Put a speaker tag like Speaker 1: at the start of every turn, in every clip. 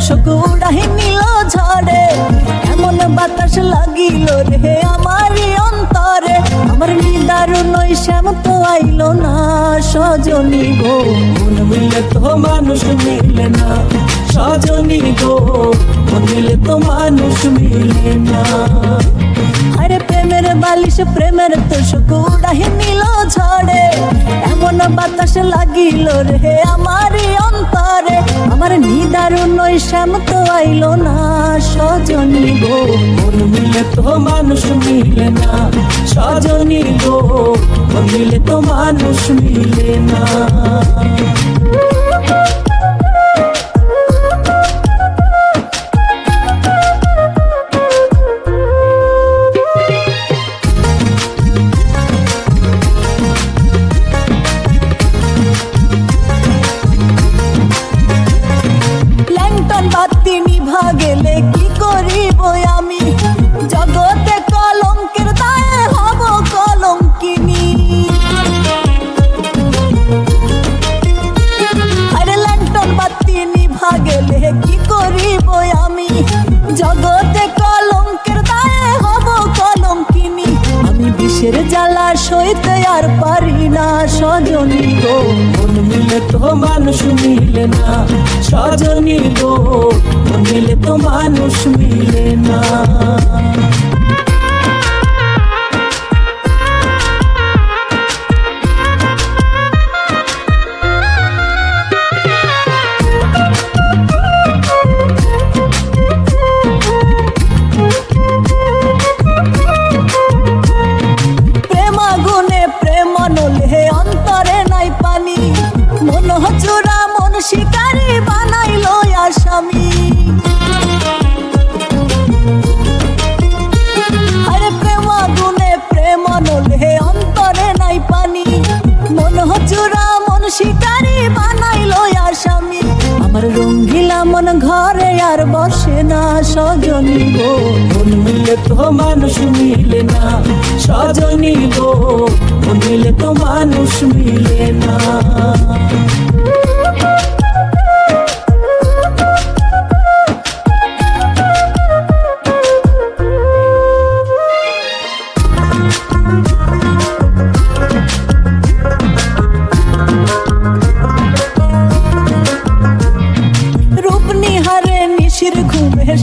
Speaker 1: তোষক উড়াই নিল ঝড়ে, এমন বাতাস লাগিল রে আমারই অন্তরে। আমার নিদারুণ শ্যাম তো আইলো না সজনী গো,
Speaker 2: মন মিলে তো মানুষ মিলে না সজনী গো, মন মিলে তো মানুষ মিলে না।
Speaker 1: আরে প্রেমের বালিশ প্রেমের তোষক উড়াই নিল ঝড়ে, এমন বাতাস লাগিল রে আমারই অন্তরে। আমার নিদারুণ শ্যাম তো আইলো না সজনী গো,
Speaker 2: মন মিলে তো মানুষ মিলে না সজনী গো, মন মিলে তো মানুষ মিলে না।
Speaker 1: বাতি নিভা গেলে কি করিব আমি, জগতে কলঙ্কের দায়ে হব কলঙ্কিনী। আরে ল্যান্টন বাতি নিভা গেলে কি করিব আমি, জগতে কলঙ্কের দায়ে হব কলঙ্কিনী। আমি বিষের জ্বালা সইতে আর পারি না সজনী গো,
Speaker 2: মন মিলে তো মানুষ মিলে না সজনী গো, মন মিলে তো মানুষ মিলে না।
Speaker 1: শিকারি বানাইল আসামি। আরে প্রেম আগুনে প্রেম নলে অন্তরে নাই পানি, মন হচুরা মন শিকারি বানাইল আসামি। আমার রঙ্গিলা মন ঘরে আর বসে না সজনী গো,
Speaker 2: মন মিলে তো মানুষ মিলে না সজনী গো, মন মিলে তো মানুষ মিলে না।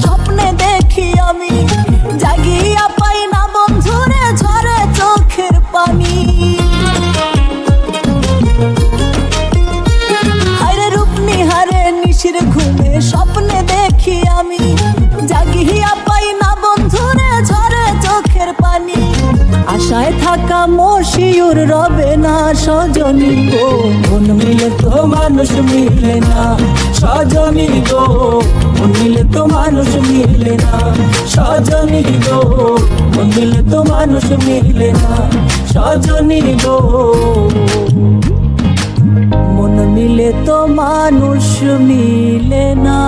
Speaker 1: স্বপ্নে দেখি আমি, জাগিয়া পাই না বন্ধুরে ঝরে চোখের পানি। আরে রূপ নিহারে নিশির ঘুমে স্বপ্নে দেখি আমি, জাগিয়া পাই না বন্ধুরে ঝরে চোখের পানি। আশায় থাকা মশিউর রবে না সজনী গো,
Speaker 2: মন মিলে তো মানুষ মিলে না সজনী গো, মন মিলে তো মানুষ মিলে না সজনী গো, মন মিলে তো মানুষ মিলে না সজনী গো,
Speaker 1: মন মিলে তো মানুষ মিলে না।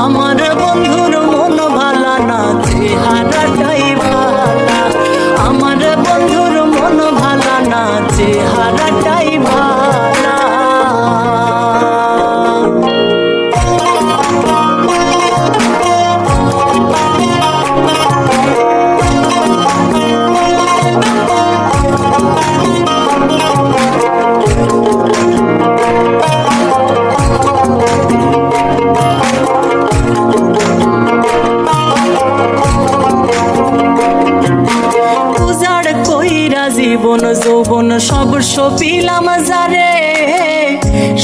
Speaker 2: আমার বন্ধুর মন ভালা না চেহারাটাই ভালা, আমার বন্ধুর মন ভালা না চেহারাটাই ভালা। জীবন যৌবন সর্বস্ব বিলাম যারে,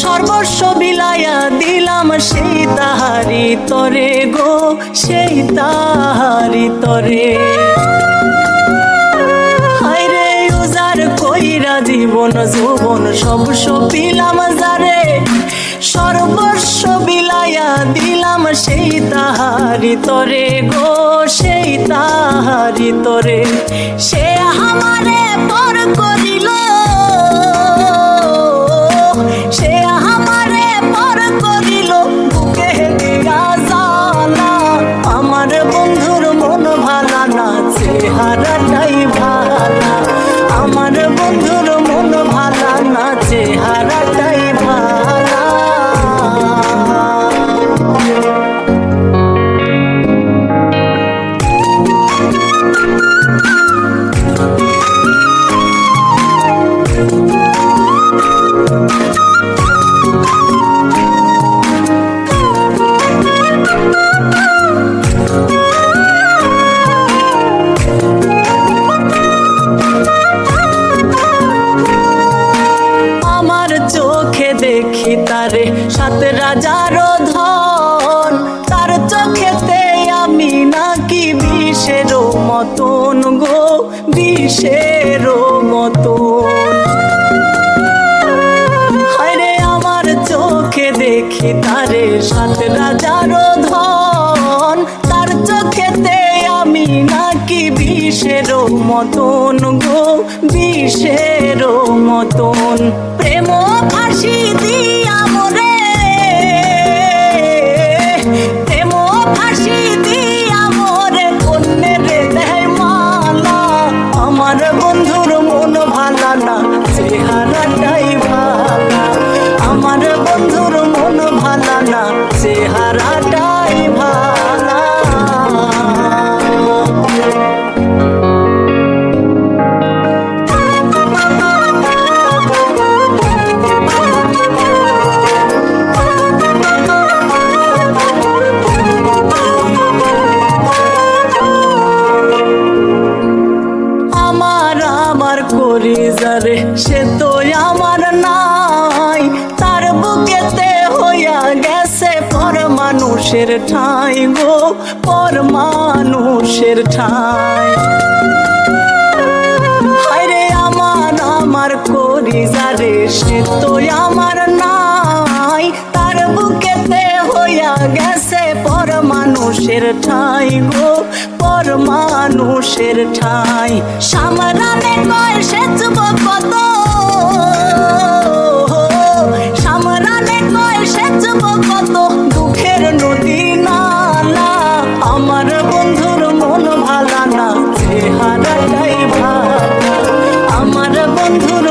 Speaker 2: সর্বস্ব বিলাইয়া দিলাম সেই তাহারি তরে গো, সেই তাহারি তরে। হায়রে উজার কইরা জীবন যৌবন সর্বস্ব বিলাম যারে, সর্বস্ব বিলাইয়া দিলাম সেই তাহারি তরে গো, সেই তাহারি তরে। সে আমারে পর করিল, সে আমারে পর করিল, বুকে
Speaker 1: আমার চোখে দেখি তারে সাত রাজার ধন, তার চোখেতে আমি নাকি বিষের মতন গো, বিষের মতন। হায়রে আমার চোখে দেখি তারে সাত রাজার ধন, তার চোখেতে আমি নাকি বিষের মতন গো, বিষের মতন। প্রেম ফাঁসি দিয়া মোরে, প্রেম ফাঁসি দিয়া মোরে কন্যের দেয় মালা। আমার বন্ধুর মন ভালা না, চেহারাটাই ভালা। আমার বন্ধুর মন ভালা না, চেহারাটাই ভালা। আমার করি যারে সে তো আমার নাই, তার বুকেতে হইয়া গেছে পর মানুষের ঠাঁই গো, পর মানুষের ঠাঁই। হায়রে আমার করি যারে সে তো আমার নাই, তার বুকেতে হইয়া গেছে পর মানুষের ঠাঁই গো, পর মানুষের ঠাঁই। সামরানে কয় সেচব কত, সামরানে কয় সেচব কত, দুঃখের নদী নালা। আমার বন্ধুর মন ভালা না, চেহারাটাই ভালা। আমার বন্ধুর